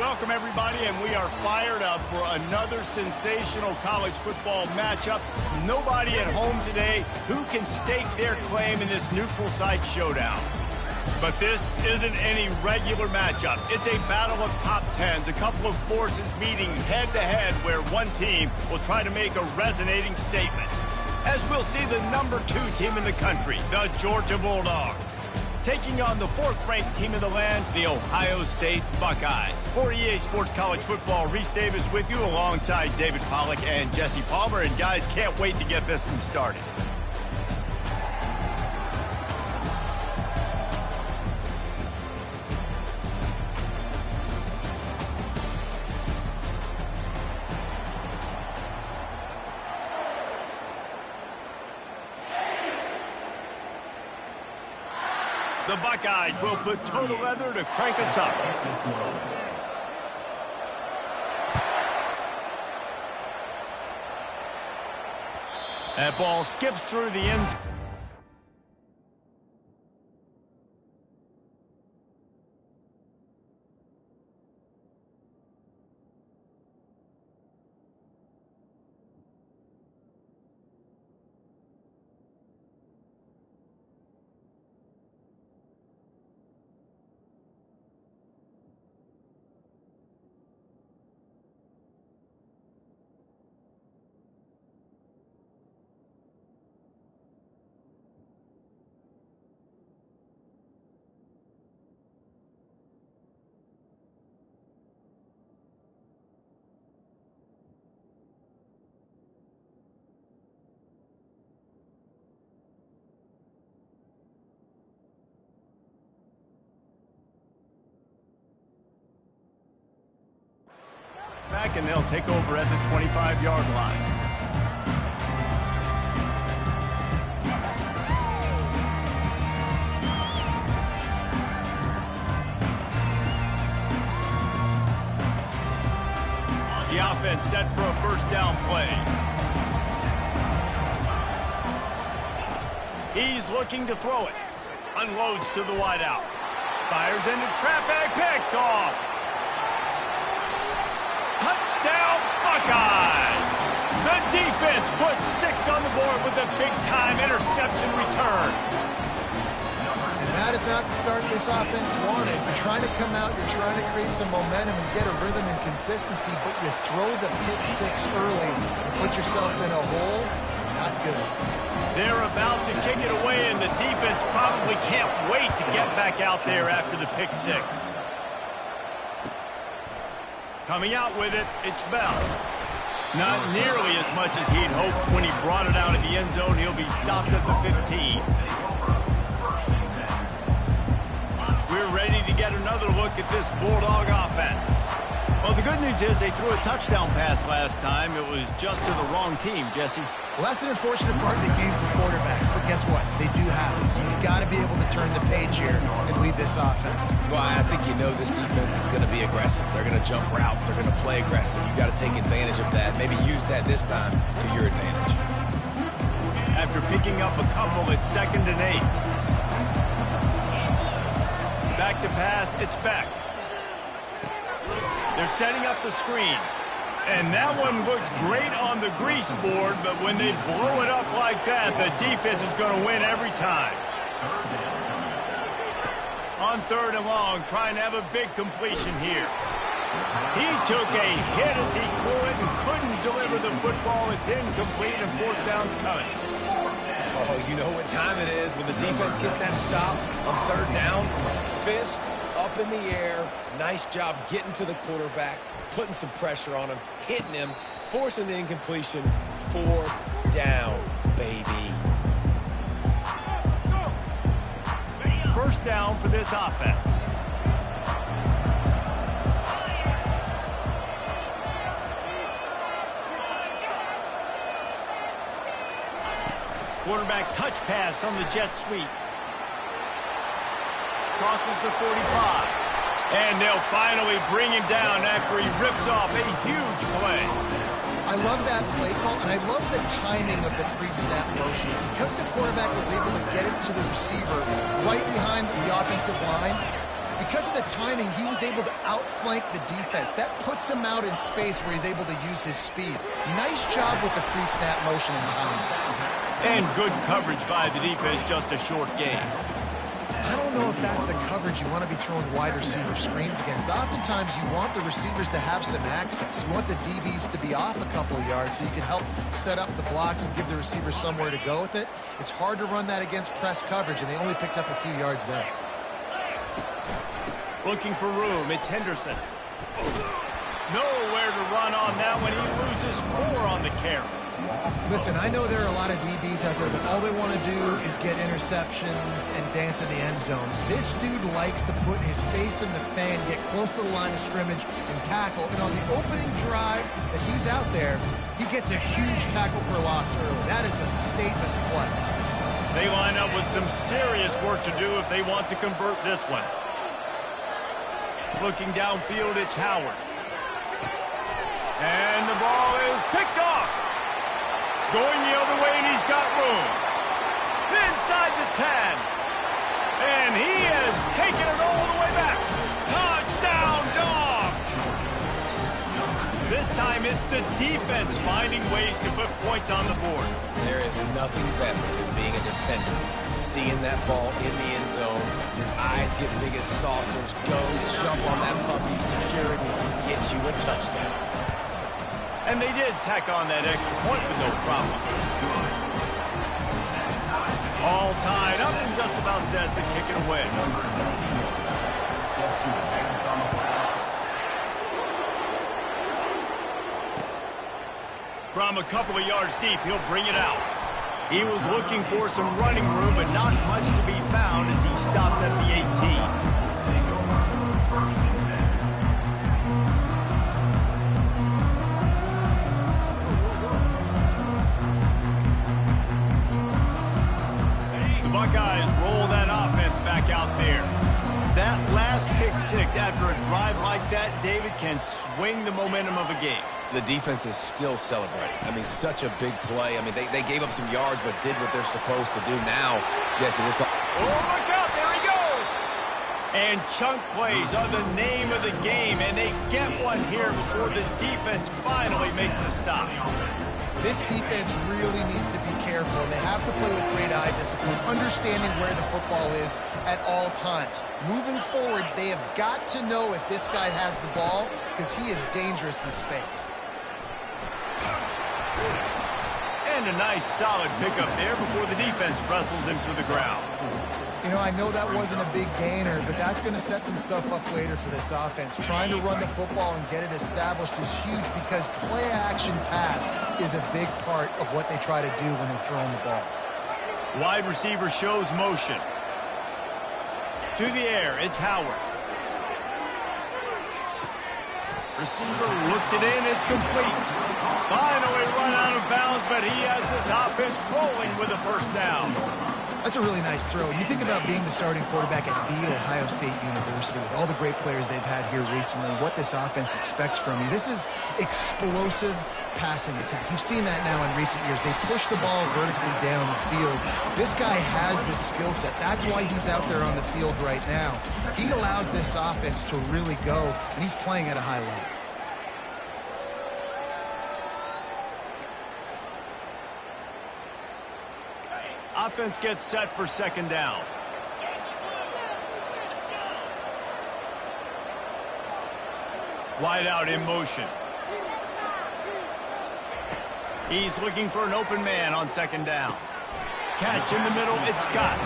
Welcome, everybody, and we are fired up for another sensational college football matchup. Nobody at home today who can stake their claim in this neutral site showdown. But this isn't any regular matchup. It's a battle of top tens, a couple of forces meeting head-to-head where one team will try to make a resonating statement. As we'll see the number 2 team in the country, the Georgia Bulldogs, taking on the 4th-ranked team in the land, the Ohio State Buckeyes. For EA Sports College Football, Reese Davis with you alongside David Pollack and Jesse Palmer. And guys, can't wait to get this one started. The Buckeyes will put total leather to crank us up. That ball skips through the end zone. Back, and they'll take over at the 25-yard line. The offense set for a first down play. He's looking to throw it. Unloads to the wideout. Fires into traffic, picked off. Touchdown, Buckeyes! The defense puts 6 on the board with a big-time interception return. And that is not the start this offense wanted. You're trying to come out, you're trying to create some momentum and get a rhythm and consistency, but you throw the pick 6 early and put yourself in a hole. Not good. They're about to kick it away, and the defense probably can't wait to get back out there after the pick 6. Coming out with it, it's Bell. Not nearly as much as he'd hoped when he brought it out of the end zone. He'll be stopped at the 15. We're ready to get another look at this Bulldog offense. Well, the good news is they threw a touchdown pass last time. It was just to the wrong team, Jesse. Well, that's an unfortunate part of the game for quarterbacks, but guess what? They do happen, so you've got to be able to turn the page here and lead this offense. Well, I think you know this defense is going to be aggressive. They're going to jump routes. They're going to play aggressive. You've got to take advantage of that. Maybe use that this time to your advantage. After picking up a couple, it's 2nd and 8. Back to pass, it's Beck. They're setting up the screen. And that one looked great on the grease board, but when they blow it up like that, the defense is going to win every time. On 3rd and long, trying to have a big completion here. He took a hit as he threw it and couldn't deliver the football. It's incomplete, and 4th down's coming. Oh, you know what time it is when the defense gets that stop on 3rd down. Fist up in the air. Nice job getting to the quarterback, putting some pressure on him, hitting him, forcing the incompletion. 4th down, baby. First down for this offense. Quarterback touch pass on the jet sweep. Crosses the 45. And they'll finally bring him down after he rips off a huge play. I love that play call, and I love the timing of the pre-snap motion. Because the quarterback was able to get it to the receiver right behind the offensive line, Because of the timing, he was able to outflank the defense. That puts him out in space where he's able to use his speed. Nice job with the pre-snap motion and timing. And good coverage by the defense, just a short gain. I don't know if that's the coverage you want to be throwing wide receiver screens against. Oftentimes, you want the receivers to have some access. You want the DBs to be off a couple of yards so you can help set up the blocks and give the receivers somewhere to go with it. It's hard to run that against press coverage, and they only picked up a few yards there. Looking for room, it's Henderson. Nowhere to run on that one. He loses 4 on the carry. Listen, I know there are a lot of DBs out there, but all they want to do is get interceptions and dance in the end zone. This dude likes to put his face in the fan, get close to the line of scrimmage, and tackle. And on the opening drive that he's out there, he gets a huge tackle for loss early. That is a statement play. They line up with some serious work to do if they want to convert this one. Looking downfield, it's Howard. And the ball is picked off. Going the other way, and he's got room. Inside the 10. And he has taken it all the way back. Touchdown, Dogs! This time it's the defense finding ways to put points on the board. There is nothing better than being a defender. Seeing that ball in the end zone, your eyes get big as saucers, go jump on that puppy, secure it, and get you a touchdown. And they did tack on that extra point with no problem. All tied up and just about set to kick it away. From a couple of yards deep, he'll bring it out. He was looking for some running room, but not much to be found as he stopped at the 18. Buckeyes roll that offense back out there. That last pick 6 after a drive like that, David, can swing the momentum of a game. The defense is still celebrating. I mean, such a big play. I mean, they gave up some yards but did what they're supposed to do now. Jesse, this... Oh, look out. There he goes. And chunk plays are the name of the game, and they get one here before the defense finally makes a stop. This defense really needs to be careful, and they have to play with great eye discipline, understanding where the football is at all times. Moving forward, they have got to know if this guy has the ball, because he is dangerous in space. And a nice solid pickup there before the defense wrestles him to the ground. You know, I know that wasn't a big gainer, but that's going to set some stuff up later for this offense. Trying to run the football and get it established is huge because play-action pass is a big part of what they try to do when they're throwing the ball. Wide receiver shows motion. To the air, it's Howard. Receiver looks it in, it's complete. Finally run out of bounds, but he has this offense rolling with a first down. That's a really nice throw. You think about being the starting quarterback at The Ohio State University with all the great players they've had here recently, what this offense expects from you. This is explosive passing attack. You've seen that now in recent years. They push the ball vertically down the field. This guy has this skill set. That's why he's out there on the field right now. He allows this offense to really go, and he's playing at a high level. Offense gets set for second down. Wide out in motion. He's looking for an open man on second down. Catch in the middle, it's Scott.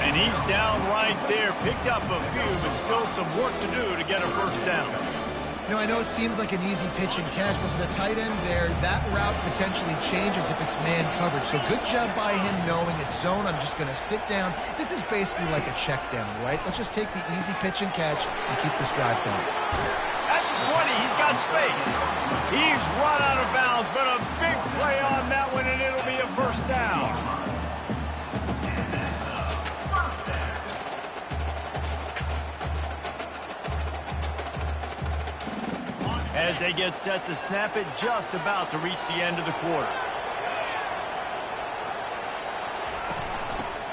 And he's down right there. Picked up a few, but still some work to do to get a first down. You know, I know it seems like an easy pitch and catch, but for the tight end there, that route potentially changes if it's man coverage. So good job by him knowing it's zone. I'm just going to sit down. This is basically like a check down, right? Let's just take the easy pitch and catch and keep this drive going. At the 20, he's got space. He's run out of bounds, but a big play on that one, and it'll be a first down. As they get set to snap it, just about to reach the end of the quarter.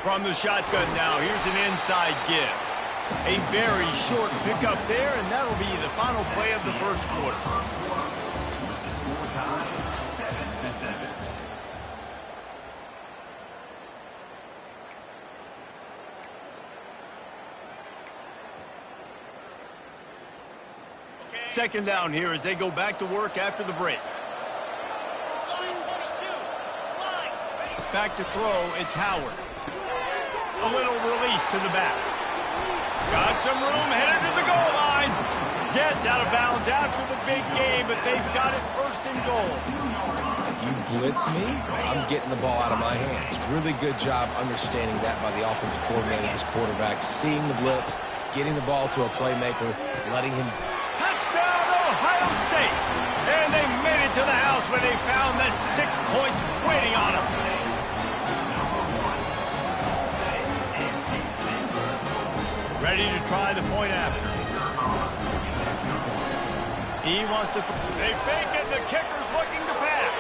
From the shotgun now, here's an inside give. A very short pickup there, and that'll be the final play of the first quarter. Second down here as they go back to work after the break. Back to throw, it's Howard. A little release to the back. Got some room, headed to the goal line. Gets out of bounds after the big game, but they've got it first and goal. If you blitz me, I'm getting the ball out of my hands. Really good job understanding that by the offensive coordinator, his quarterback, seeing the blitz, getting the ball to a playmaker, letting him... Touchdown, Ohio State! And they made it to the house when they found that 6 points waiting on them. Ready to try the point after. He wants to... They fake it. The kicker's looking to pass.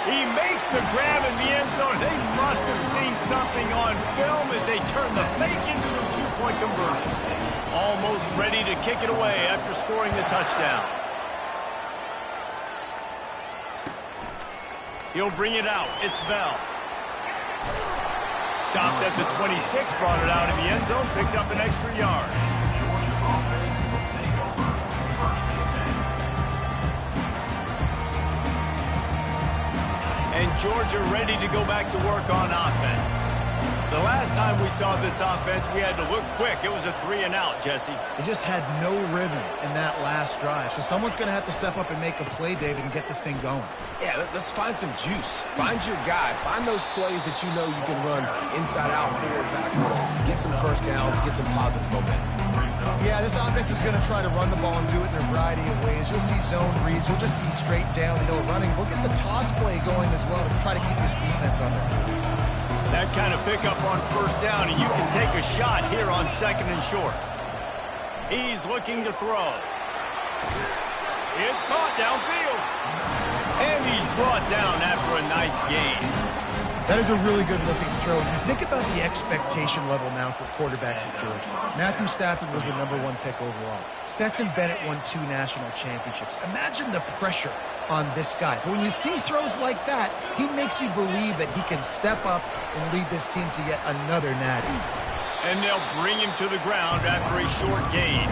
He makes the grab in the end zone. They must have seen something on film as they turn the fake into a two-point conversion. Almost ready to kick it away after scoring the touchdown. He'll bring it out. It's Bell. Stopped at the 26, brought it out of the end zone, picked up an extra yard. And Georgia ready to go back to work on offense. The last time we saw this offense, we had to look quick. It was a 3-and-out, Jesse. They just had no rhythm in that last drive. So someone's going to have to step up and make a play, David, and get this thing going. Yeah, let's find some juice. Find your guy. Find those plays that you know you can run inside out, forward, backwards. Get some first downs. Get some positive momentum. Yeah, this offense is going to try to run the ball and do it in a variety of ways. You'll see zone reads. You'll just see straight downhill running. We'll get the toss play going as well to try to keep this defense on their heels. That kind of pickup on first down, and you can take a shot here on second and short. He's looking to throw. It's caught downfield. And he's brought down after a nice gain. That is a really good-looking throw. You think about the expectation level now for quarterbacks at Georgia. Matthew Stafford was the #1 pick overall. Stetson Bennett won 2 national championships. Imagine the pressure on this guy. But when you see throws like that, he makes you believe that he can step up and lead this team to yet another natty. And they'll bring him to the ground after a short gain.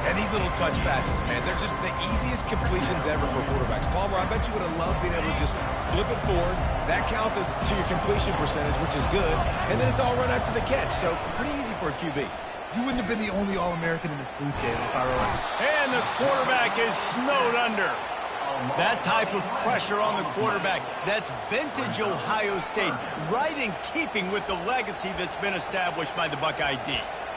And these little touch passes, man, they're just the easiest completions ever for quarterbacks. Palmer, I bet you would have loved being able to just flip it forward. That counts as to your completion percentage, which is good. And then it's all run after the catch, so pretty easy for a QB. You wouldn't have been the only All-American in this booth, David, if I were right. And the quarterback is snowed under. That type of pressure on the quarterback, that's vintage Ohio State, right in keeping with the legacy that's been established by the Buckeye D.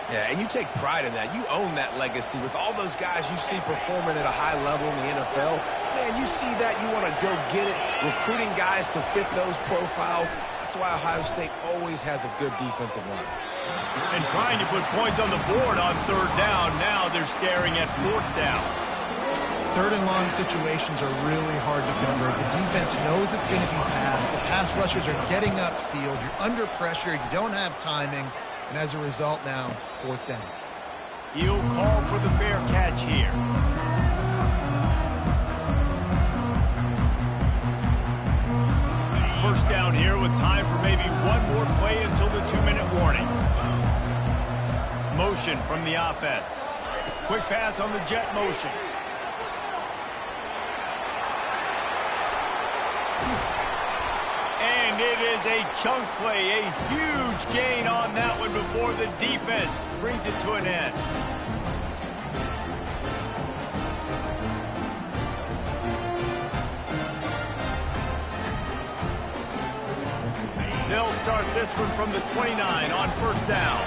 Yeah, and you take pride in that. You own that legacy with all those guys you see performing at a high level in the NFL. Man, you see that, you want to go get it, recruiting guys to fit those profiles. That's why Ohio State always has a good defensive line. And trying to put points on the board on third down. Now they're staring at fourth down. Third and long situations are really hard to convert. The defense knows it's going to be passed. The pass rushers are getting upfield. You're under pressure. You don't have timing. And as a result now, fourth down. He'll call for the fair catch here. First down here with time for maybe one more play until the 2-minute warning. Motion from the offense. Quick pass on the jet motion. And it is a chunk play, a huge gain on that one before the defense brings it to an end. They'll start this one from the 29 on first down.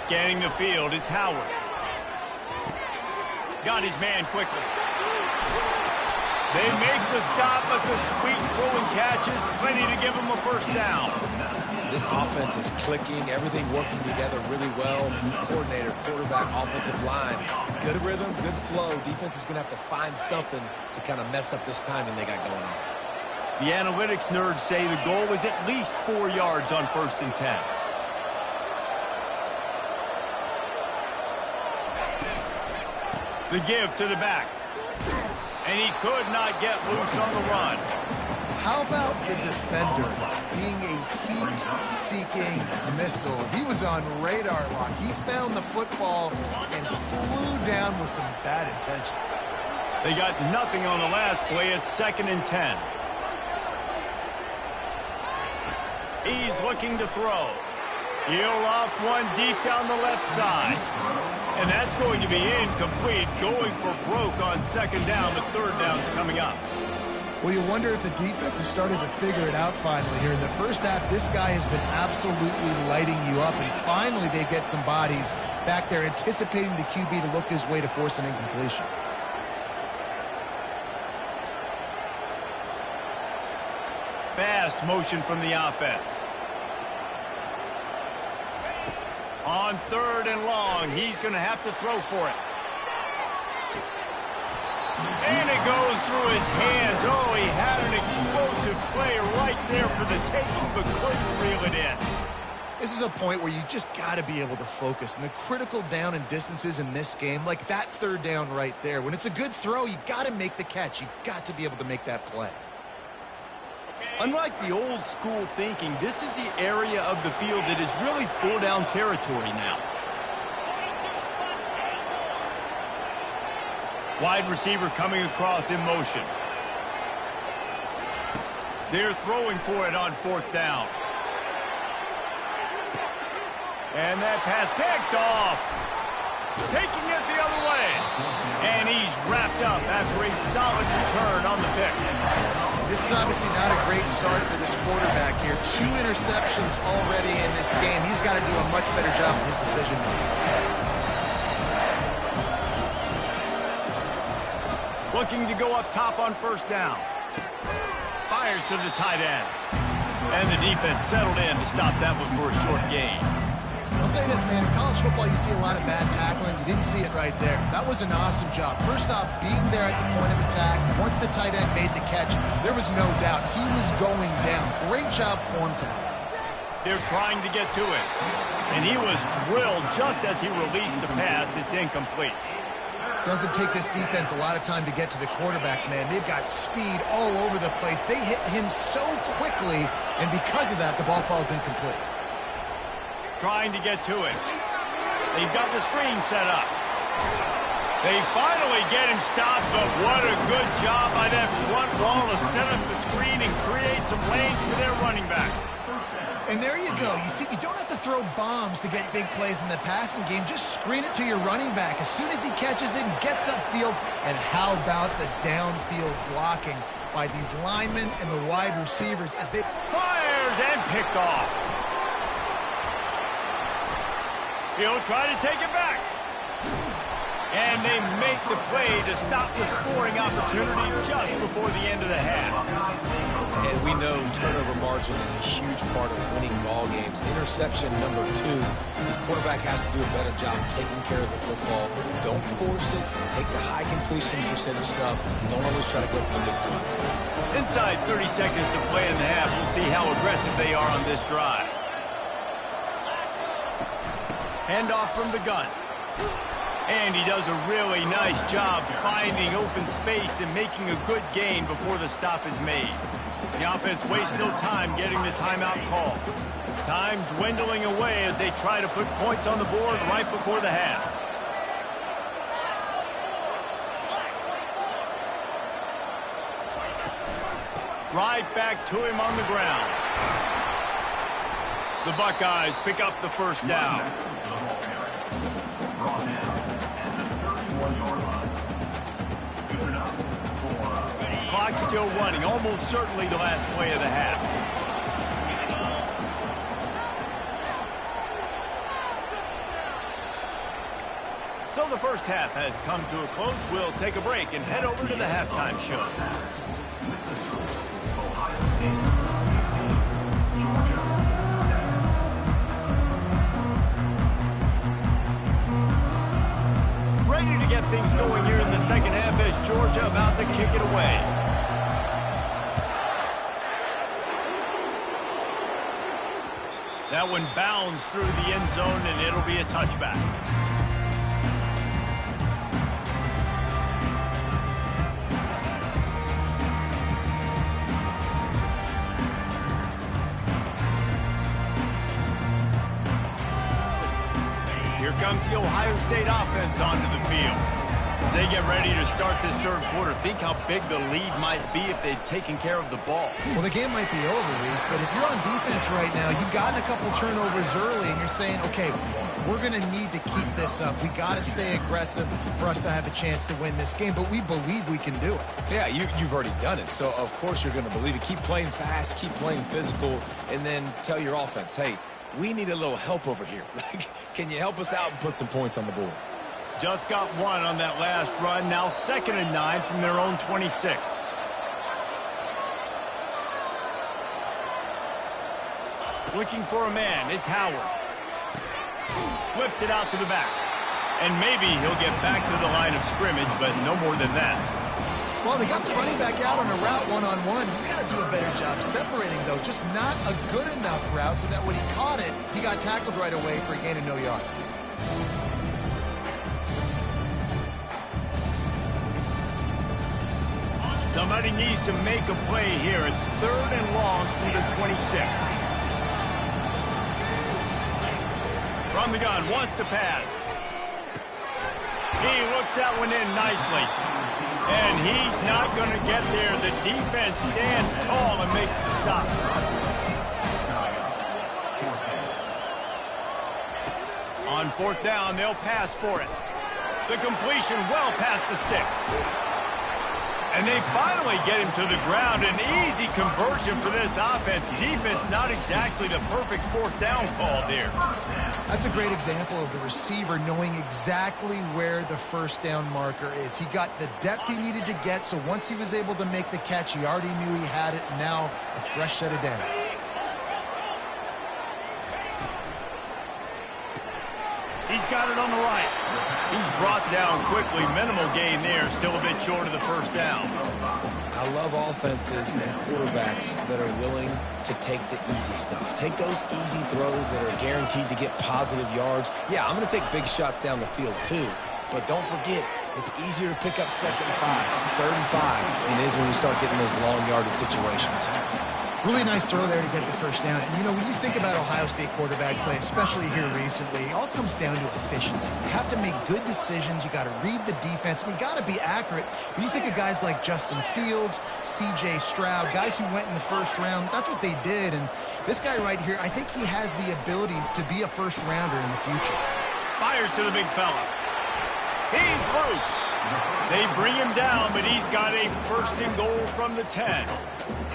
Scanning the field, it's Howard. Got his man quickly. They make the stop, but the sweet throwing catch is plenty to give him a first down. This offense is clicking, everything working together really well. Coordinator, quarterback, offensive line. Good rhythm, good flow. Defense is going to have to find something to kind of mess up this timing they got going on. The analytics nerds say the goal is at least 4 yards on 1st and 10. The give to the back. And he could not get loose on the run. How about the defender being a heat-seeking missile? He was on radar lock. He found the football and flew down with some bad intentions. They got nothing on the last play. It's 2nd and 10. He's looking to throw. He'll loft one deep down the left side. And that's going to be incomplete, going for broke on 2nd down. The 3rd down's coming up. Well, you wonder if the defense has started to figure it out finally here. In the first half, this guy has been absolutely lighting you up, and finally they get some bodies back there anticipating the QB to look his way to force an incompletion. Fast motion from the offense. On 3rd and long, he's going to have to throw for it. And it goes through his hands. Oh, he had an explosive play right there for the taking, but couldn't reel it in. This is a point where you just got to be able to focus. And the critical down and distances in this game, like that 3rd down right there, when it's a good throw, you got to make the catch. You got to be able to make that play. Unlike the old school thinking, this is the area of the field that is really 4-down territory now. Wide receiver coming across in motion. They're throwing for it on 4th down. And that pass picked off. Taking it the other way. And he's wrapped up after a solid return on the pick. This is obviously not a great start for this quarterback here. 2 interceptions already in this game. He's got to do a much better job with his decision making. Looking to go up top on 1st down. Fires to the tight end. And the defense settled in to stop that one for a short gain. I'll say this, man. In college football, you see a lot of bad tackling. You didn't see it right there. That was an awesome job. First off, being there at the point of attack. Once the tight end made the catch, there was no doubt he was going down. Great job form tackle. They're trying to get to it. And he was drilled just as he released the pass. It's incomplete. Doesn't take this defense a lot of time to get to the quarterback, man. They've got speed all over the place. They hit him so quickly, and because of that, the ball falls incomplete. Trying to get to it. They've got the screen set up. They finally get him stopped, but what a good job by that front wall to set up the screen and create some lanes for their running back. And there you go. You see, you don't have to throw bombs to get big plays in the passing game. Just screen it to your running back. As soon as he catches it, he gets upfield. And how about the downfield blocking by these linemen and the wide receivers as they fires and picked off. He'll try to take it back. And they make the play to stop the scoring opportunity just before the end of the half. And we know turnover margin is a huge part of winning ball games. Interception number 2. This quarterback has to do a better job taking care of the football. Don't force it. Take the high completion percentage stuff. Don't always try to go for the big play. Inside 30 seconds to play in the half. We'll see how aggressive they are on this drive. Handoff from the gun. And he does a really nice job finding open space and making a good gain before the stop is made. The offense wastes no time getting the timeout call. Time dwindling away as they try to put points on the board right before the half. Right back to him on the ground. The Buckeyes pick up the 1st down. Clock still running, almost certainly the last play of the half. So the first half has come to a close. We'll take a break and head over to the halftime show. get things going here in the second half as Georgia about to kick it away. That one bounds through the end zone, and it'll be a touchback. Here comes the Ohio State offense onto the field. As they get ready to start this third quarter, think how big the lead might be if they'd taken care of the ball. Well, the game might be over, Reese, but if you're on defense right now, you've gotten a couple turnovers early, and you're saying, okay, we're going to need to keep this up. We got to stay aggressive for us to have a chance to win this game, but we believe we can do it. Yeah, you've already done it, so of course you're going to believe it. Keep playing fast, keep playing physical, and then tell your offense, hey, we need a little help over here. Can you help us out and put some points on the board? Just got one on that last run. Now 2nd and 9 from their own 26. Looking for a man. It's Howard. Flips it out to the back. And maybe he'll get back to the line of scrimmage, but no more than that. Well, they got the running back out on a route one-on-one. He's got to do a better job separating, though. Just not a good enough route so that when he caught it, he got tackled right away for a gain of no yards. Somebody needs to make a play here. It's 3rd and long from the 26. From the gun, wants to pass. He looks that one in nicely. And he's not going to get there. The defense stands tall and makes the stop. On 4th down, they'll pass for it. The completion well past the sticks. And they finally get him to the ground. An easy conversion for this offense. Defense not exactly the perfect 4th down call there. That's a great example of the receiver knowing exactly where the 1st down marker is. He got the depth he needed to get, so once he was able to make the catch, he already knew he had it. Now a fresh set of downs. He's got it on the right. He's brought down quickly. Minimal gain there. Still a bit short of the 1st down. I love offenses and quarterbacks that are willing to take the easy stuff. Take those easy throws that are guaranteed to get positive yards. Yeah, I'm going to take big shots down the field too. But don't forget, it's easier to pick up 2nd and 5, 3rd and 5 than it is when we start getting those long yardage situations. Really nice throw there to get the 1st down. And, you know, when you think about Ohio State quarterback play, especially here recently, it all comes down to efficiency. You have to make good decisions. You got to read the defense, and you got to be accurate. When you think of guys like Justin Fields, C.J. Stroud, guys who went in the 1st round, that's what they did. And this guy right here, I think he has the ability to be a 1st rounder in the future. Fires to the big fella. He's loose. They bring him down, but he's got a 1st and goal from the 10.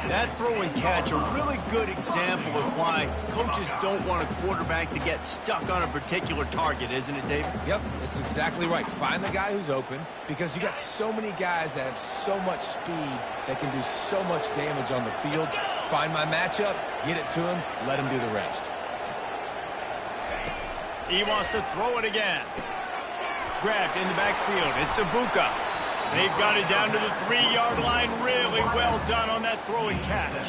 That throw and catch, a really good example of why coaches don't want a quarterback to get stuck on a particular target, isn't it, David? Yep, that's exactly right. Find the guy who's open, because you got so many guys that have so much speed that can do so much damage on the field. Find my matchup, get it to him, let him do the rest. He wants to throw it again. Grabbed in the backfield. It's Ibuka. They've got it down to the 3-yard line. Really well done on that throw and catch.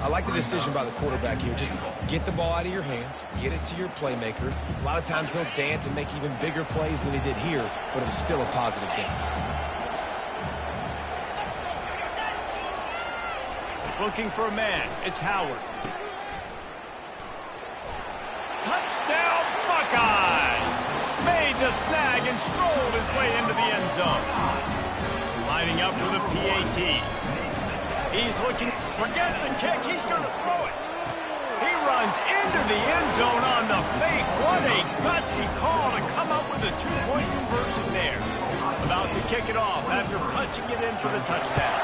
I like the decision by the quarterback here. Just get the ball out of your hands, get it to your playmaker. A lot of times he'll dance and make even bigger plays than he did here, but it was still a positive game. Looking for a man. It's Howard. Touchdown, Buckeyes! Made the snag and strolled his way into the end zone. Lining up with a PAT. He's looking, forget the kick, he's going to throw it. He runs into the end zone on the fake. What a gutsy call to come up with a 2-point conversion there. About to kick it off after punching it in for the touchdown.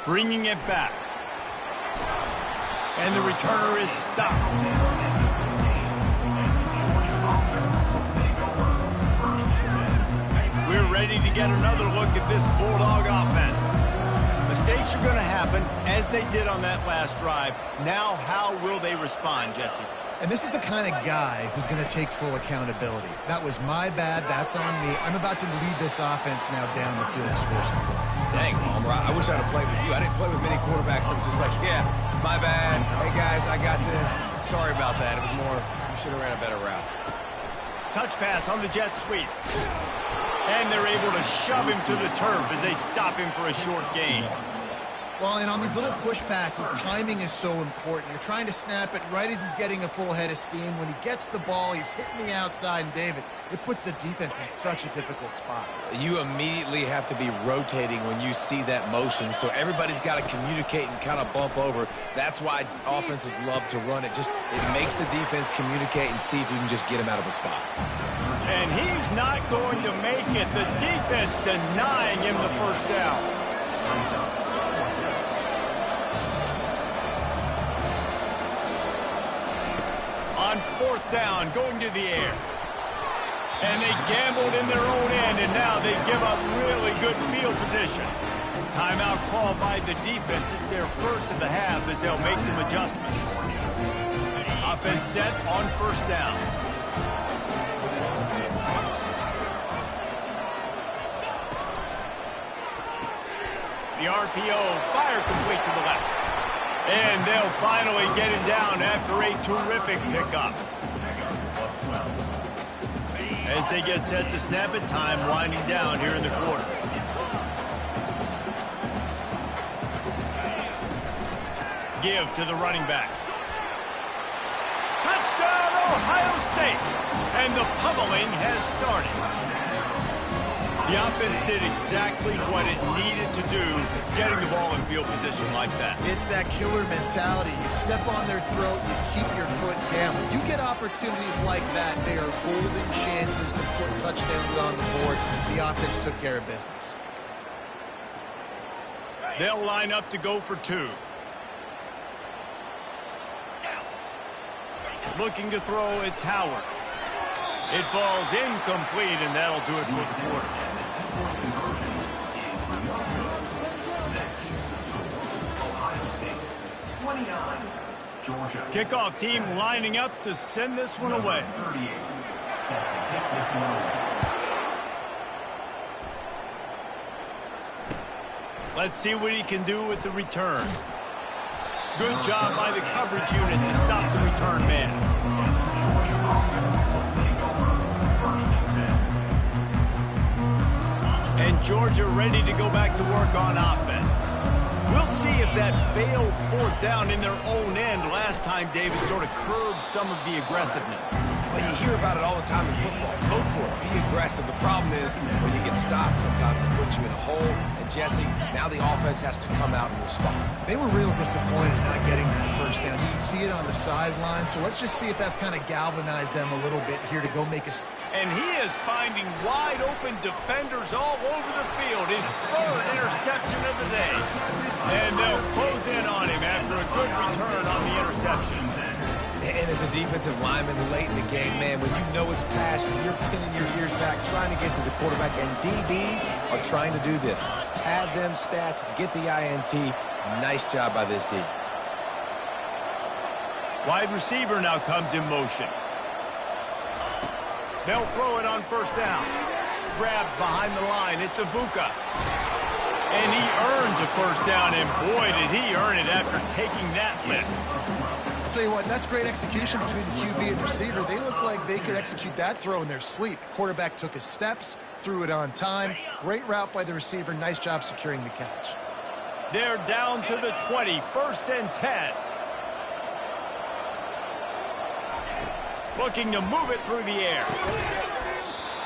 Bringing it back. And the returner is stopped. We're ready to get another look at this Bulldog offense. Mistakes are going to happen, as they did on that last drive. Now, how will they respond, Jesse? And this is the kind of guy who's going to take full accountability. That was my bad. That's on me. I'm about to lead this offense now down the field and score some points. Dang, Palmer, I wish I'd have played with you. I didn't play with many quarterbacks that were just like, yeah, my bad. Hey, guys, I got this. Sorry about that. It was more, you should have ran a better route. Touch pass on the jet sweep. And they're able to shove him to the turf as they stop him for a short gain. Well, and on these little push passes, timing is so important. You're trying to snap it right as he's getting a full head of steam. When he gets the ball, he's hitting the outside, and David, it puts the defense in such a difficult spot. You immediately have to be rotating when you see that motion, so everybody's got to communicate and kind of bump over. That's why offenses love to run it. It makes the defense communicate and see if you can just get him out of a spot. And he's not going to make it. The defense denying him the first down. On fourth down, going to the air. And they gambled in their own end, and now they give up really good field position. Timeout called by the defense. It's their first of the half as they'll make some adjustments. Offense set on first down. The RPO, fire complete to the left. And they'll finally get him down after a terrific pickup. As they get set to snap it, time winding down here in the quarter. Give to the running back. Touchdown, Ohio State! And the pummeling has started. The offense did exactly what it needed to do, getting the ball in field position like that. It's that killer mentality. You step on their throat, you keep your foot down. When you get opportunities like that, they are golden chances to put touchdowns on the board. The offense took care of business. They'll line up to go for two. Looking to throw, it's Howard. It falls incomplete, and that'll do it for the quarter. Kickoff team lining up to send this one away. Let's see what he can do with the return. Good job by the coverage unit to stop the return man. And Georgia ready to go back to work on offense. We'll see if that failed fourth down in their own end last time, David, sort of curbed some of the aggressiveness. Well, you hear about it all the time in football. Go for it. Be aggressive. The problem is when you get stopped, sometimes it puts you in a hole. And, Jesse, now the offense has to come out and respond. They were real disappointed not getting that first down. You can see it on the sideline. So let's just see if that's kind of galvanized them a little bit here to go make a... And he is finding wide-open defenders all over the field. His third interception of the day. And they'll close in on him after a good return on the interception. And as a defensive lineman late in the game, man, when you know it's passed, you're pinning your ears back, trying to get to the quarterback. And DBs are trying to do this. Pad them stats, get the INT. Nice job by this D. Wide receiver now comes in motion. They'll throw it on first down. Grabbed behind the line. It's Ibuka. And he earns a first down, and boy, did he earn it after taking that lift. I'll tell you what, that's great execution between the QB and receiver. They look like they could execute that throw in their sleep. Quarterback took his steps, threw it on time. Great route by the receiver. Nice job securing the catch. They're down to the 20, 1st and 10. Looking to move it through the air.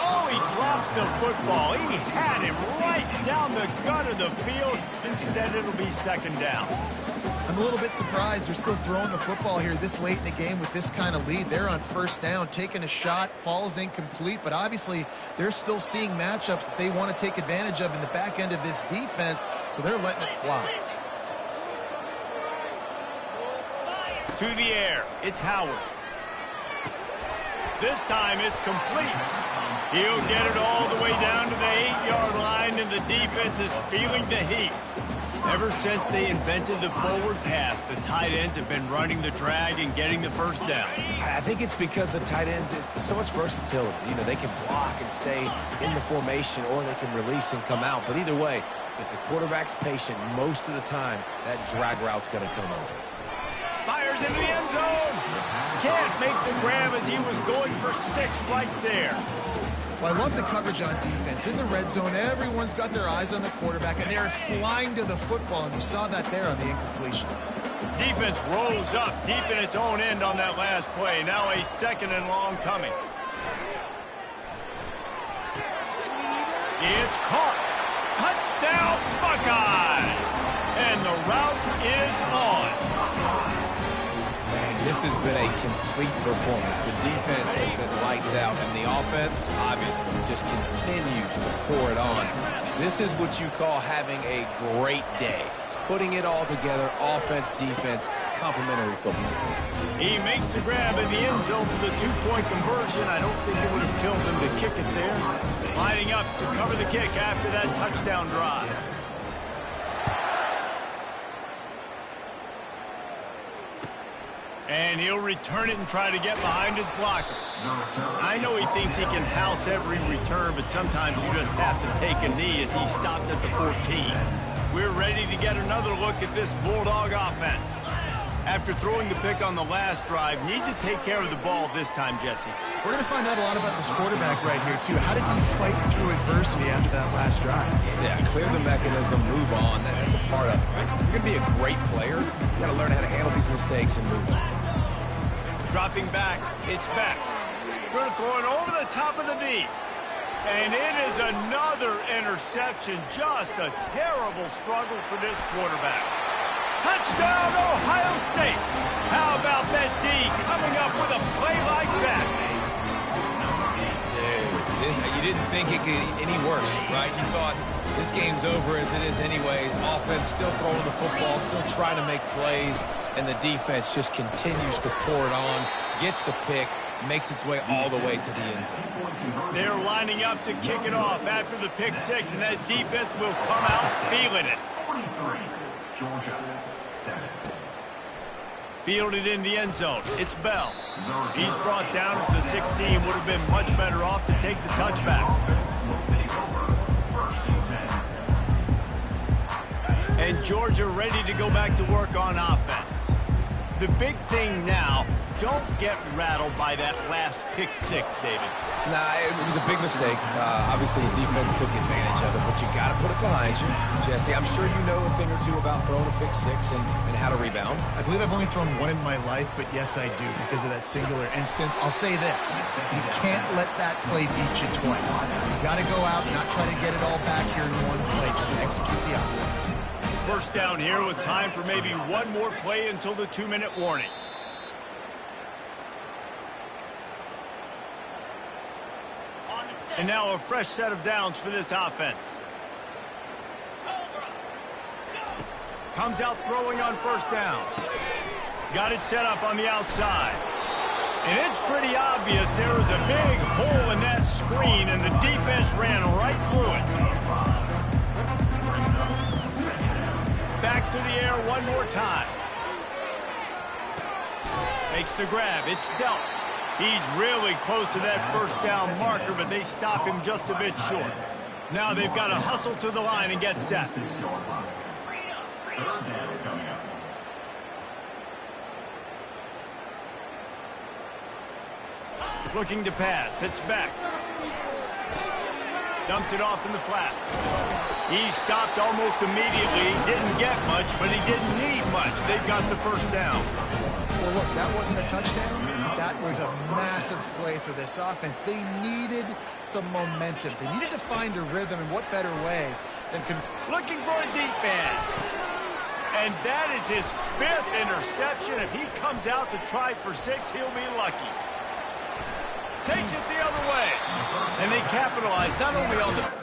Oh, he drops the football. He had him right down the gut of the field. Instead, it'll be second down. I'm a little bit surprised they're still throwing the football here this late in the game with this kind of lead. They're on first down, taking a shot, falls incomplete, but obviously they're still seeing matchups that they want to take advantage of in the back end of this defense, so they're letting it fly. To the air, it's Howard. This time it's complete. He'll get it all the way down to the 8-yard line, and the defense is feeling the heat. Ever since they invented the forward pass, the tight ends have been running the drag and getting the first down. I think it's because the tight ends is so much versatility. You know, they can block and stay in the formation, or they can release and come out. But either way, if the quarterback's patient most of the time, that drag route's going to come open. Fires into the end zone. Can't make the grab as he was going for 6 right there. Well, I love the coverage on defense. In the red zone, everyone's got their eyes on the quarterback, and they're flying to the football, and you saw that there on the incompletion. Defense rolls up deep in its own end on that last play. Now a 2nd and long coming. It's caught. Touchdown, Buckeyes! And the route is on. Man, this has been a complete performance. The defense has been lights out, and the offense, obviously, just continues to pour it on. This is what you call having a great day. Putting it all together, offense, defense, complementary football. He makes the grab in the end zone for the 2-point conversion. I don't think it would have killed him to kick it there. Lining up to cover the kick after that touchdown drive. And he'll return it and try to get behind his blockers. I know he thinks he can house every return, but sometimes you just have to take a knee as he stopped at the 14. We're ready to get another look at this Bulldog offense. After throwing the pick on the last drive, need to take care of the ball this time, Jesse. We're going to find out a lot about this quarterback right here, too. How does he fight through adversity after that last drive? Yeah, clear the mechanism, move on. That's a part of it, right? If you're going to be a great player, you got to learn how to handle these mistakes and move on. Dropping back, it's back. Going to throw it over the top of the knee. And it is another interception. Just a terrible struggle for this quarterback. Touchdown, Ohio State. How about that D coming up with a play like that? Dude, you didn't think it could get any worse, right? You thought this game's over as it is anyways. Offense still throwing the football, still trying to make plays, and the defense just continues to pour it on, gets the pick, makes its way all the way to the end zone. They're lining up to kick it off after the pick 6, and that defense will come out feeling it. 43, Georgia, 7. Fielded in the end zone. It's Bell. He's brought down at the 16. Would have been much better off to take the touchback. And Georgia ready to go back to work on offense. The big thing now, don't get rattled by that last pick 6, David. Nah, it was a big mistake. Obviously, the defense took advantage of it, but you got to put it behind you. Jesse, I'm sure you know a thing or two about throwing a pick 6 and how to rebound. I believe I've only thrown one in my life, but yes, I do, because of that singular instance. I'll say this. You can't let that play beat you twice. You got to go out and not try to get it all back here in one play. Just execute the offense. First down here with time for maybe one more play until the 2-minute warning. And now a fresh set of downs for this offense. Comes out throwing on first down. Got it set up on the outside. And it's pretty obvious there was a big hole in that screen, and the defense ran right through it. Back to the air one more time. Makes the grab. It's dealt. He's really close to that first down marker, but they stop him just a bit short. Now they've got to hustle to the line and get set. Looking to pass. It's back. Dumps it off in the flats. He stopped almost immediately. Didn't get much, but he didn't need much. They've got the first down. Well, look, that wasn't a touchdown. That was a massive play for this offense. They needed some momentum. They needed to find a rhythm, and what better way than... Looking for a deep man. And that is his 5th interception. If he comes out to try for 6, he'll be lucky. Takes it the other way. And they capitalize not only on the...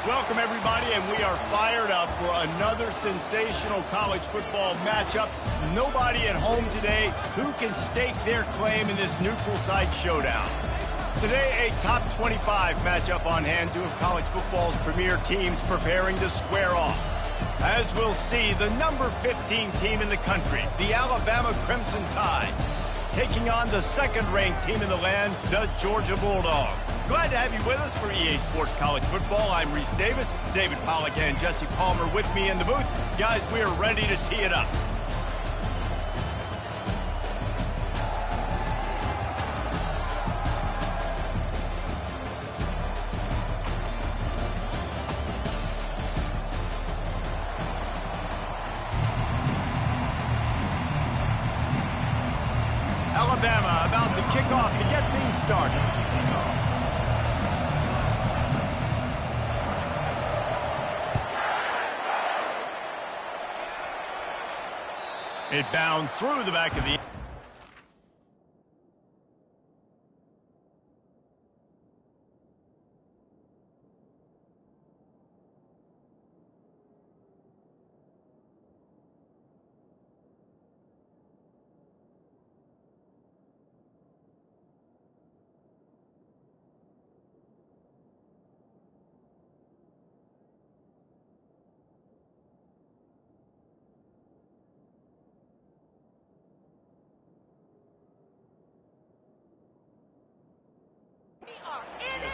Welcome, everybody, and we are fired up for another sensational college football matchup. Nobody at home today who can stake their claim in this neutral site showdown. Today, a top 25 matchup on hand, two of college football's premier teams preparing to square off. As we'll see, the number 15 team in the country, the Alabama Crimson Tide, taking on the second-ranked team in the land, the Georgia Bulldogs. Glad to have you with us for EA Sports College Football. I'm Reese Davis, David Pollack and Jesse Palmer with me in the booth. Guys, we are ready to tee it up. Alabama about to kick off to get things started. It bounds through the back of the...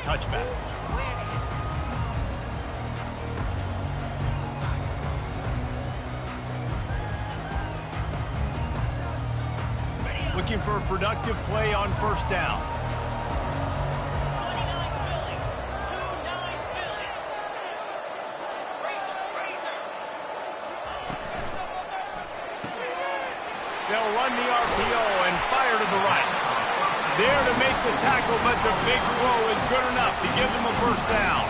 touchback. Looking for a productive play on first down. They'll run the RPO and fire to the right. There to make the tackle, but the big throw is good enough to give them a first down.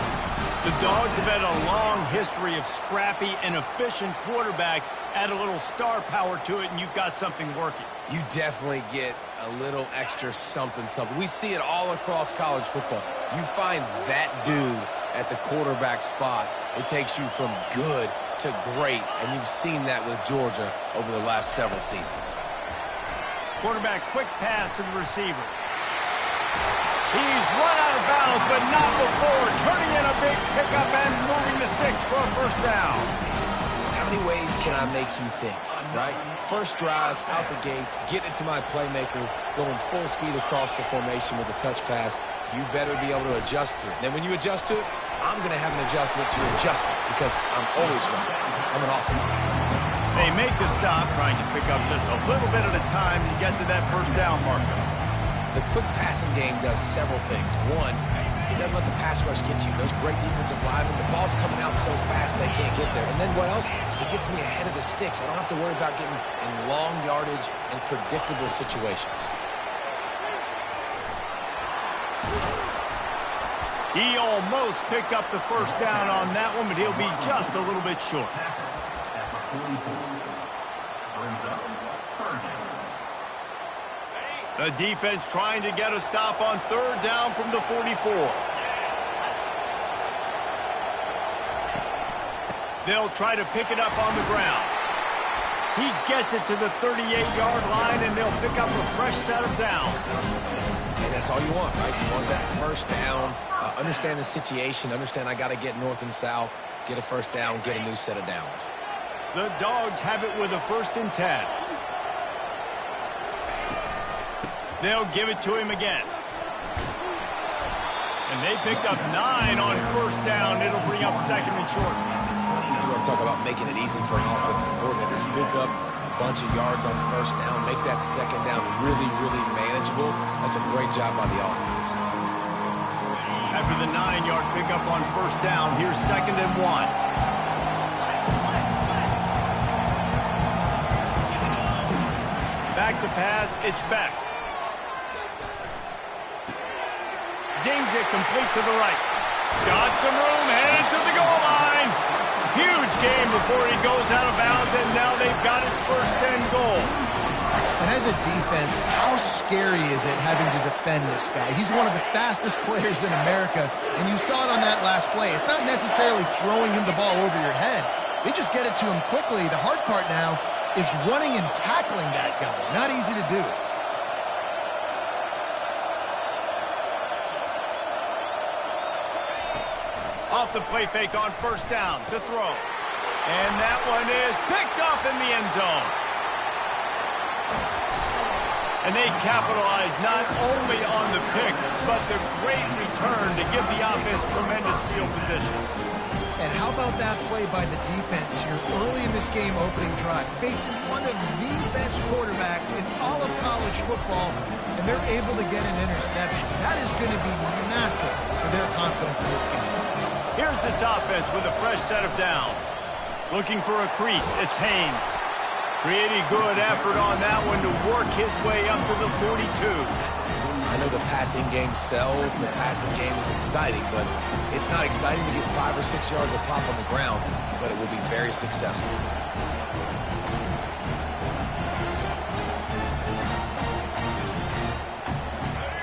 The Dogs have had a long history of scrappy and efficient quarterbacks. Add a little star power to it, and you've got something working. You definitely get a little extra something. We see it all across college football. You find that dude at the quarterback spot, it takes you from good to great, and you've seen that with Georgia over the last several seasons. Quarterback quick pass to the receiver. He's run out of bounds, but not before turning in a big pickup and moving the sticks for a first down. How many ways can I make you think, right? First drive, out the gates, get it to my playmaker, going full speed across the formation with a touch pass. You better be able to adjust to it. Then when you adjust to it, I'm going to have an adjustment to adjustment because I'm always right. I'm an offensive guy. They make the stop, trying to pick up just a little bit at a time to get to that first down marker. The quick passing game does several things. One, it doesn't let the pass rush get you. Those great defensive linemen, the ball's coming out so fast they can't get there. And then what else? It gets me ahead of the sticks. I don't have to worry about getting in long yardage and predictable situations. He almost picked up the first down on that one, but he'll be just a little bit short. The defense trying to get a stop on third down from the 44. They'll try to pick it up on the ground. He gets it to the 38-yard line, and they'll pick up a fresh set of downs. And that's all you want, right? You want that first down, understand the situation, understand I got to get north and south, get a first down, get a new set of downs. The Dogs have it with a 1st and 10. They'll give it to him again. And they picked up 9 on first down. It'll bring up 2nd and short. You want to talk about making it easy for an offensive coordinator. You pick up a bunch of yards on first down, make that second down really, really manageable. That's a great job by the offense. After the 9-yard pickup on first down, here's 2nd and 1. Back to pass, it's Beck. Zings it complete to the right. Got some room, headed to the goal line. Huge game before he goes out of bounds, and now they've got it 1st and goal. And as as a defense, how scary is it having to defend this guy? He's one of the fastest players in America, and you saw it on that last play. It's not necessarily throwing him the ball over your head. They just get it to him quickly. The hard part now is running and tackling that guy. Not easy to do. Off the play fake on first down to throw. And that one is picked off in the end zone. And they capitalize not only on the pick, but the great return to give the offense tremendous field position. And how about that play by the defense here early in this game opening drive, facing one of the best quarterbacks in all of college football, and they're able to get an interception. That is going to be massive for their confidence in this game. Here's this offense with a fresh set of downs. Looking for a crease, it's Haynes. Pretty good effort on that one to work his way up to the 42. I know the passing game sells and the passing game is exciting, but it's not exciting to get 5 or 6 yards of pop on the ground, but it will be very successful.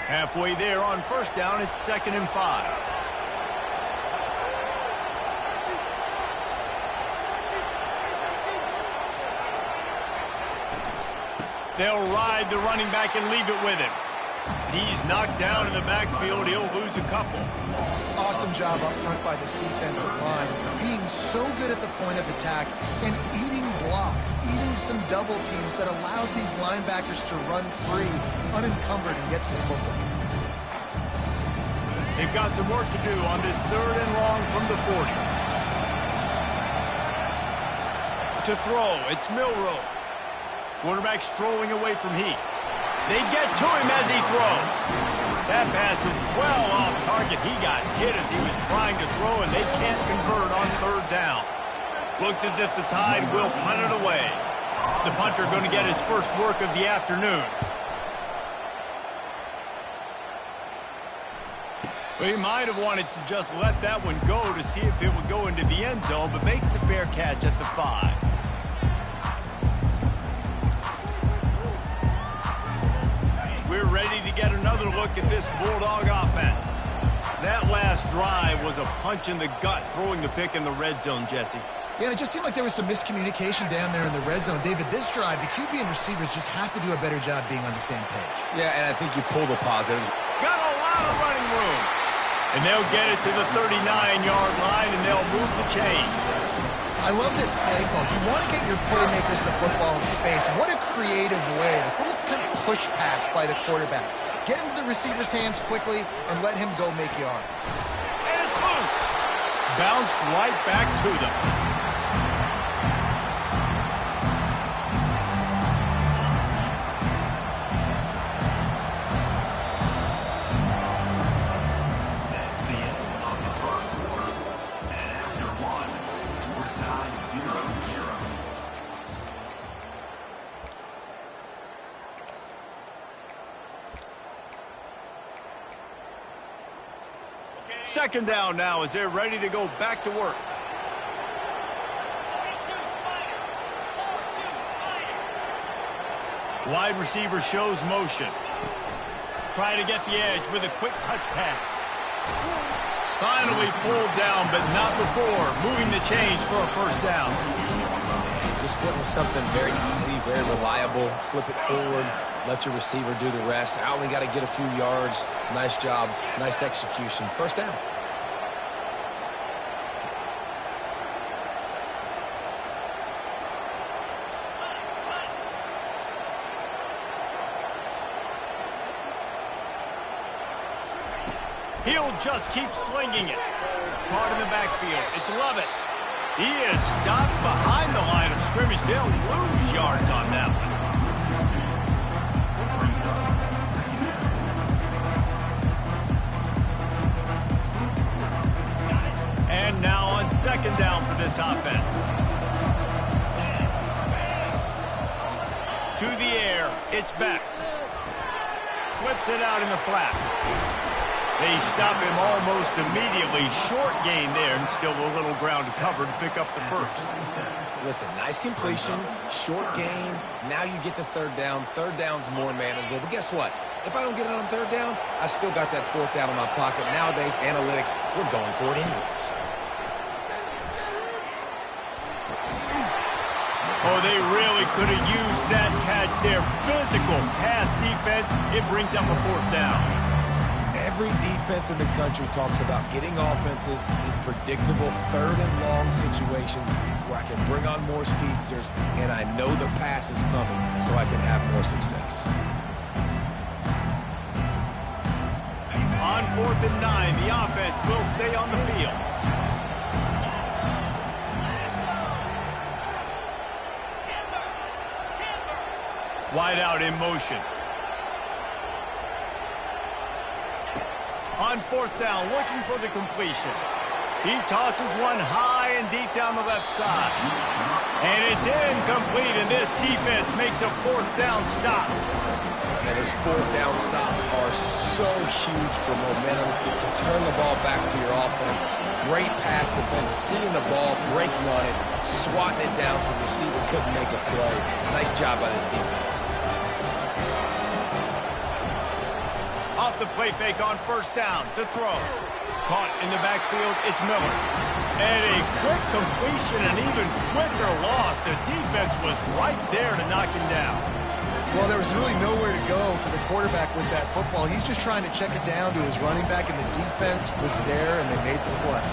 Halfway there on first down, it's 2nd and 5. They'll ride the running back and leave it with him. He's knocked down in the backfield. He'll lose a couple. Awesome job up front by this defensive line, being so good at the point of attack and eating blocks, eating some double teams that allows these linebackers to run free, unencumbered, and get to the football. They've got some work to do on this 3rd and long from the 40. To throw, it's Milroe. Quarterback strolling away from Heath. They get to him as he throws. That pass is well off target. He got hit as he was trying to throw, and they can't convert on 3rd down. Looks as if the Tide will punt it away. The punter going to get his first work of the afternoon. Well, he might have wanted to just let that one go to see if it would go into the end zone, but makes the fair catch at the 5. We're ready to get another look at this Bulldog offense. That last drive was a punch in the gut, throwing the pick in the red zone, Jesse. Yeah, and it just seemed like there was some miscommunication down there in the red zone. David, this drive, the QB and receivers just have to do a better job being on the same page. Yeah, and I think you pull the positives. Got a lot of running room. And they'll get it to the 39-yard line, and they'll move the chains. I love this play call. You want to get your playmakers the football in space. What a creative way. This little push pass by the quarterback. Get into the receiver's hands quickly and let him go make yards. And it's loose. Bounced right back to them. Second down now as they're ready to go back to work. Wide receiver shows motion. Trying to get the edge with a quick touch pass. Finally pulled down, but not before. Moving the chains for a first down. Just went with something very easy, very reliable. Flip it forward. Let your receiver do the rest. I only got to get a few yards. Nice job. Nice execution. First down. He'll just keep slinging it. Caught in the backfield. It's Lovett. He is stopped behind the line of scrimmage. They'll lose yards on that one. And now on second down for this offense. To the air, it's back. Flips it out in the flat. They stop him almost immediately. Short gain there, and still a little ground to cover to pick up the first. Listen, nice completion, short gain. Now you get to third down. Third down's more manageable. But guess what? If I don't get it on third down, I still got that fourth down in my pocket. Nowadays, analytics, we're going for it anyways. Oh, they really could have used that catch there. Physical pass defense. It brings up a fourth down. Every defense in the country talks about getting offenses in predictable third and long situations where I can bring on more speedsters and I know the pass is coming so I can have more success. On 4th and 9, the offense will stay on the field. Wide out in motion. On 4th down, looking for the completion. He tosses one high and deep down the left side. And it's incomplete, and this defense makes a 4th down stop. And those 4th down stops are so huge for momentum to turn the ball back to your offense. Great pass defense, seeing the ball, breaking on it, swatting it down so the receiver couldn't make a play. Nice job by this defense. Off the play fake on 1st down to throw. Caught in the backfield, it's Miller. And a quick completion, an even quicker loss. The defense was right there to knock him down. Well, there was really nowhere to go for the quarterback with that football. He's just trying to check it down to his running back, and the defense was there, and they made the play.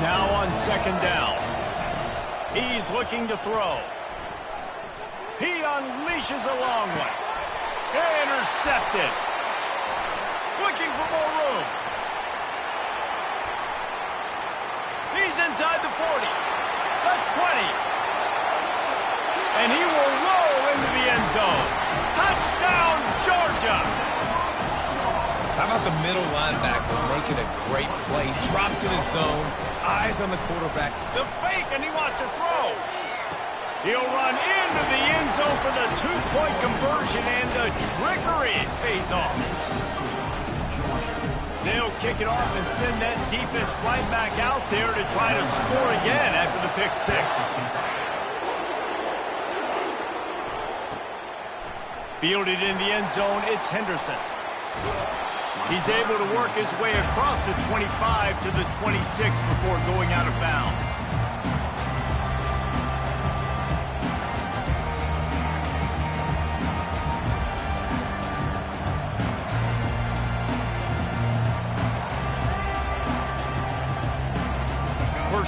Now on 2nd down. He's looking to throw. He unleashes a long one. Intercepted. Looking for more room. He's inside the 40. The 20. And he will roll into the end zone. Touchdown, Georgia. How about the middle linebacker making a great play? Drops in his zone. Eyes on the quarterback. The fake, and he wants to throw. He'll run into the end zone for the 2-point conversion, and the trickery pays off. They'll kick it off and send that defense right back out there to try to score again after the pick 6. Fielded in the end zone, it's Henderson. He's able to work his way across the 25 to the 26 before going out of bounds.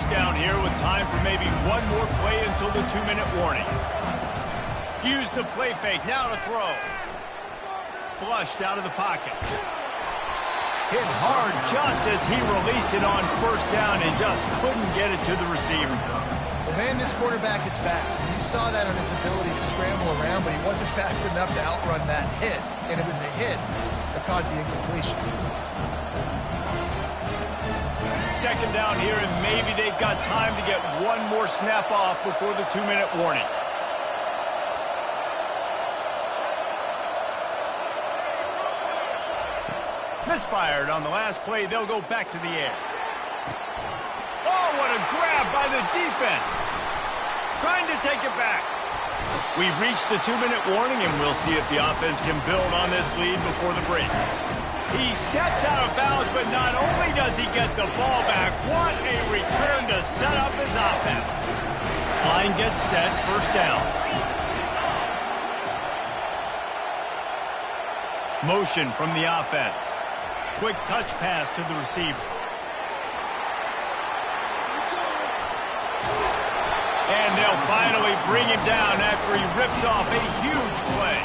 Down here with time for maybe one more play until the 2-minute warning. Use the play fake, now to throw. Flushed out of the pocket. Hit hard just as he released it on 1st down and just couldn't get it to the receiver. Well, man, this quarterback is fast. And you saw that on his ability to scramble around, but he wasn't fast enough to outrun that hit. And it was the hit that caused the incompletion. 2nd down here, and maybe they've got time to get one more snap off before the 2-minute warning. Misfired on the last play. They'll go back to the air. Oh, what a grab by the defense. Trying to take it back. We've reached the 2-minute warning, and we'll see if the offense can build on this lead before the break. He steps out of bounds, but not only does he get the ball back, what a return to set up his offense. Line gets set, 1st down. Motion from the offense. Quick touch pass to the receiver. And they'll finally bring him down after he rips off a huge play.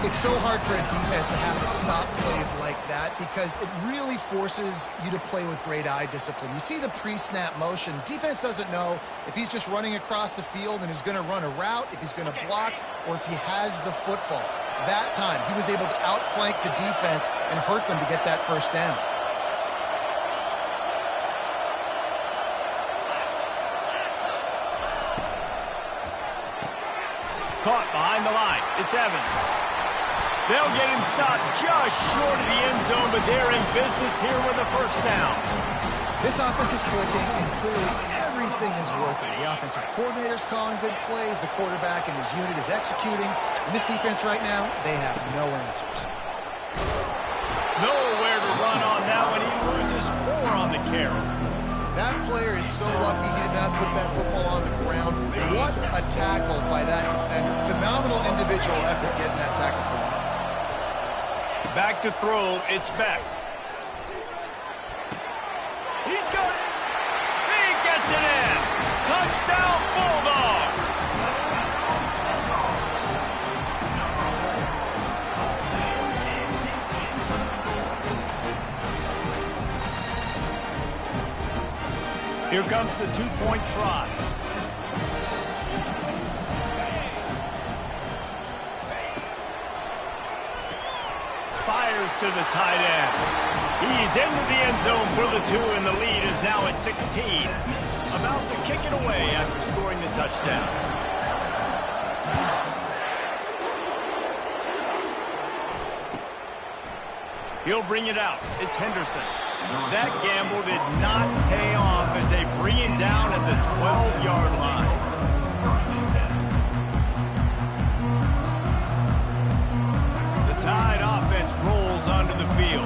It's so hard for a defense to have to stop plays like that because it really forces you to play with great eye discipline. You see the pre-snap motion. Defense doesn't know if he's just running across the field and is going to run a route, if he's going to block, or if he has the football. That time, he was able to outflank the defense and hurt them to get that 1st down. Caught behind the line. It's Evans. They'll get him stopped just short of the end zone, but they're in business here with a first down. This offense is clicking, and clearly everything is working. The offensive coordinator's calling good plays. The quarterback and his unit is executing. And this defense right now, they have no answers. Nowhere to run on that one. He loses 4 on the carry. That player is so lucky he did not put that football on the ground. What a tackle by that defender. Phenomenal individual effort getting that tackle for loss. Back to throw. It's Beck. He's got it. He gets it in. Touchdown, Bulldogs. Here comes the 2-point try. Fires to the tight end. He's into the end zone for the 2, and the lead is now at 16. About to kick it away after scoring the touchdown. He'll bring it out. It's Henderson. That gamble did not pay off as they bring him down at the 12-yard line. The Tide offense rolls onto the field.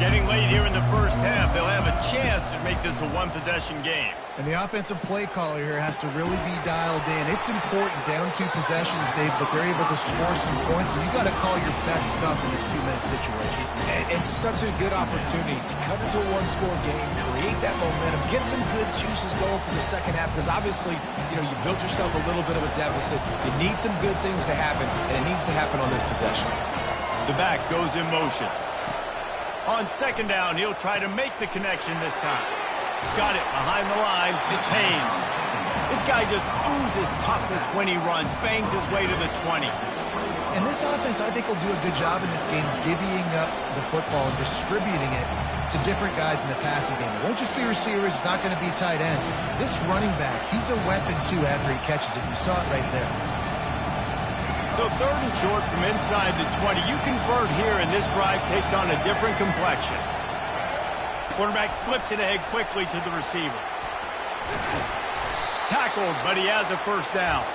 Getting late here in the first half, they'll have a chance to make this a one-possession game. And the offensive play caller here has to really be dialed in. It's important, down 2 possessions, Dave, but they're able to score some points, so you got to call your best stuff in this 2-minute situation. And it's such a good opportunity to cut into a one-score game, create that momentum, get some good juices going for the second half, because obviously, you built yourself a little bit of a deficit. You need some good things to happen, and it needs to happen on this possession. The back goes in motion. On second down, he'll try to make the connection this time. Got it behind the line. It's Haynes. This guy just oozes toughness when he runs, bangs his way to the 20. And this offense, I think, will do a good job in this game divvying up the football and distributing it to different guys in the passing game. It won't just be receivers. It's not going to be tight ends. This running back, he's a weapon, too, after he catches it. You saw it right there. So 3rd and short from inside the 20. You convert here, and this drive takes on a different complexion. Quarterback flips it ahead quickly to the receiver. Tackled, but he has a first down.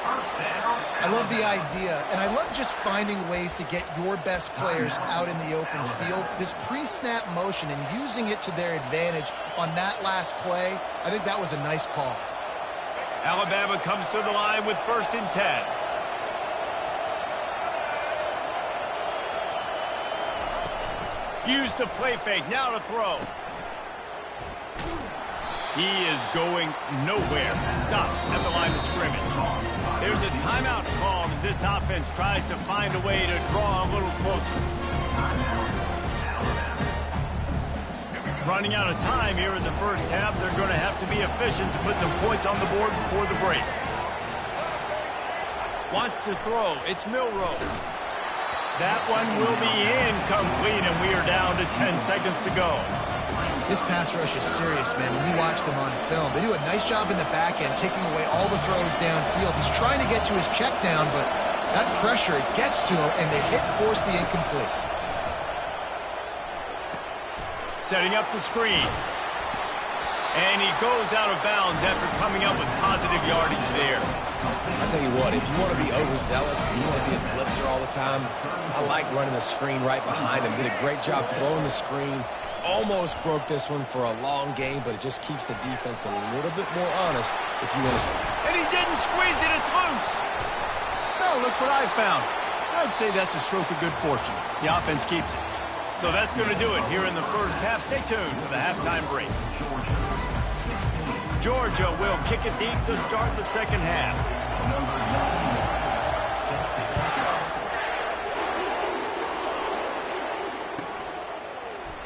I love the idea, and I love just finding ways to get your best players out in the open field. This pre-snap motion and using it to their advantage on that last play, I think that was a nice call. Alabama comes to the line with 1st and 10. Use the play fake, now to throw. He is going nowhere. Stop at the line of scrimmage. There's a timeout called as this offense tries to find a way to draw a little closer. Running out of time here in the first half. They're going to have to be efficient to put some points on the board before the break. Wants to throw. It's Milroe. That one will be incomplete, and we are down to 10 seconds to go. This pass rush is serious, man. When you watch them on film, they do a nice job in the back end, taking away all the throws downfield. He's trying to get to his check down, but that pressure gets to him, and they force the incomplete. Setting up the screen. And he goes out of bounds after coming up with positive yardage there. I'll tell you what, if you want to be overzealous, you want to be a blitzer all the time, I like running the screen right behind him. Did a great job throwing the screen. Almost broke this one for a long game, but it just keeps the defense a little bit more honest if you want to start. And he didn't squeeze it, it's loose. No, look what I found. I'd say that's a stroke of good fortune. The offense keeps it. So that's going to do it here in the first half. Stay tuned for the halftime break. Georgia will kick it deep to start the second half.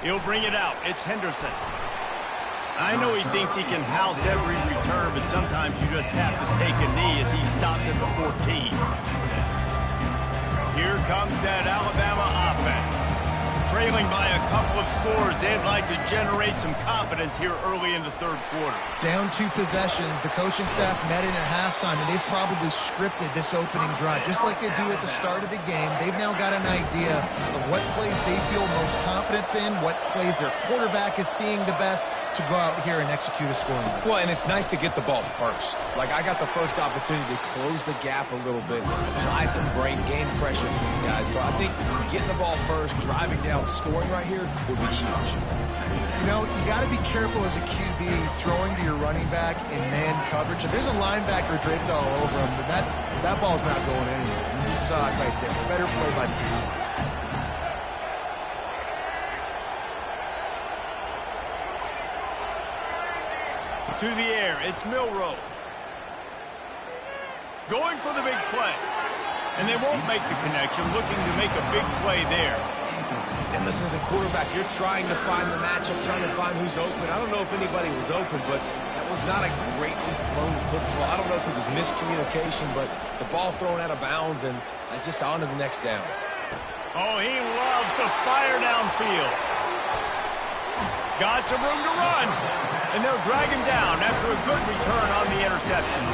He'll bring it out. It's Henderson. I know he thinks he can house every return, but sometimes you just have to take a knee as he stopped at the 14. Here comes that Alabama offense. trailing by a couple of scores. They'd like to generate some confidence here early in the third quarter. Down 2 possessions. The coaching staff met in at halftime, and they've probably scripted this opening drive. Just like they do at the start of the game, they've now got an idea of what plays they feel most confident in, what plays their quarterback is seeing the best to go out here and execute a scoring. Well, and it's nice to get the ball first. Like, I got the first opportunity to close the gap a little bit, apply some brain game pressure to these guys. So I think getting the ball first, driving down, scoring right here will be huge. You know, you got to be careful as a QB throwing to your running back in man coverage. If there's a linebacker draped all over him, then that ball's not going anywhere. You saw it right there. Better play by the defense. To the air, it's Milroe. Going for the big play. And they won't make the connection, looking to make a big play there. And listen, as a quarterback, you're trying to find the matchup, trying to find who's open. I don't know if anybody was open, but that was not a greatly thrown football. I don't know if it was miscommunication, but the ball thrown out of bounds and just on to the next down. Oh, he loves to fire downfield. Got some room to run. And they'll drag him down after a good return on the interception.